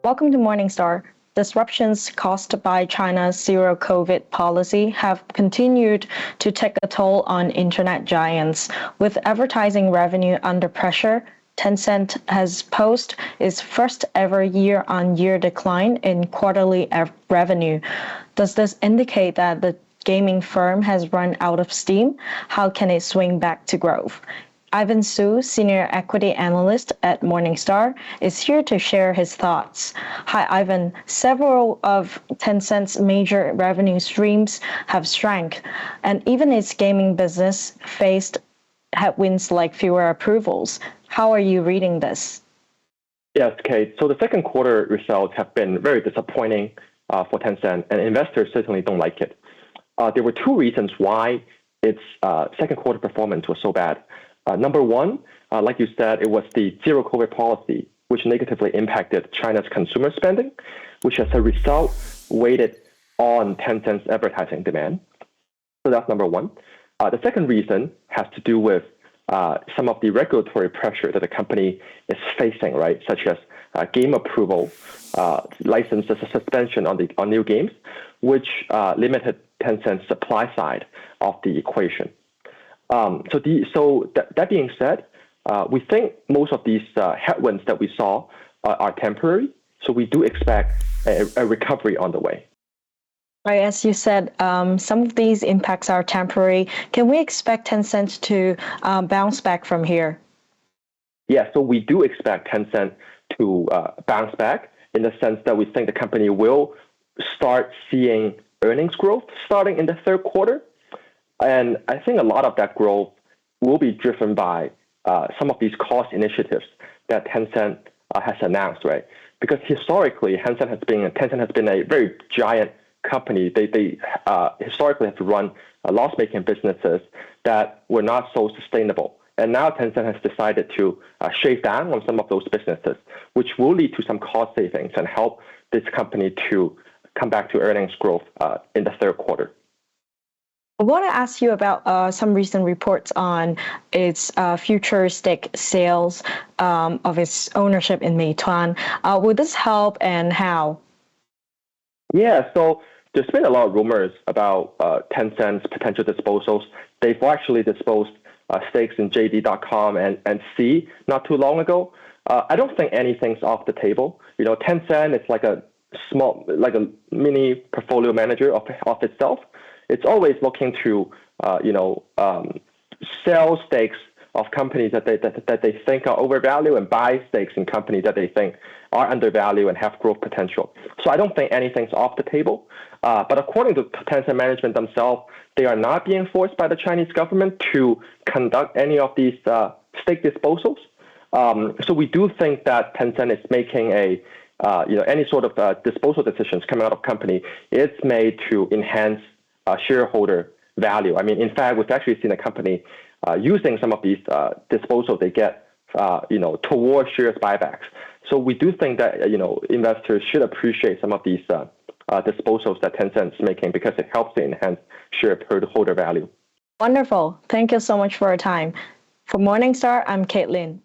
Welcome to Morningstar. Disruptions caused by China's zero COVID policy have continued to take a toll on internet giants. With advertising revenue under pressure, Tencent has posted its first ever year-on-year decline in quarterly revenue. Does this indicate that the gaming firm has run out of steam? How can it swing back to growth? Ivan Su, Senior Equity Analyst at Morningstar, is here to share his thoughts. Hi, Ivan. Several of Tencent's major revenue streams have shrank, and even its gaming business faced headwinds like fewer approvals. How are you reading this? Yes, Kate. So the second quarter results have been very disappointing for Tencent, and investors certainly don't like it. There were two reasons why its second quarter performance was so bad. Number one, like you said, it was the zero COVID policy, which negatively impacted China's consumer spending, which as a result weighted on Tencent's advertising demand. So that's number one. The second reason has to do with some of the regulatory pressure that the company is facing, right? Such as game approval, licenses suspension on new games, which limited Tencent's supply side of the equation. That being said, we think most of these headwinds that we saw are temporary. So we do expect a recovery on the way. Right, as you said, some of these impacts are temporary. Can we expect Tencent to bounce back from here? Yeah, so we do expect Tencent to bounce back in the sense that we think the company will start seeing earnings growth starting in the third quarter. And I think a lot of that growth will be driven by some of these cost initiatives that Tencent has announced, right? Because historically, Tencent has been a very giant company. They historically have to run loss-making businesses that were not so sustainable. And now Tencent has decided to shave down on some of those businesses, which will lead to some cost savings and help this company to come back to earnings growth in the third quarter. I want to ask you about some recent reports on its future stake sales of its ownership in Meituan. Will this help and how? Yeah, so there's been a lot of rumors about Tencent's potential disposals. They've actually disposed stakes in JD.com and Sea not too long ago. I don't think anything's off the table. You know, Tencent is like a mini portfolio manager of itself. It's always looking to, sell stakes of companies that they think are overvalued and buy stakes in companies that they think are undervalued and have growth potential. So I don't think anything's off the table. But according to Tencent management themselves, they are not being forced by the Chinese government to conduct any of these stake disposals. So we do think that Tencent is making any sort of disposal decisions coming out of company. It's made to enhance shareholder value. I mean, in fact, we've actually seen a company using some of these disposals they get, towards shares buybacks. So we do think that investors should appreciate some of these disposals that Tencent is making because it helps to enhance shareholder value. Wonderful. Thank you so much for your time. For Morningstar, I'm Caitlin.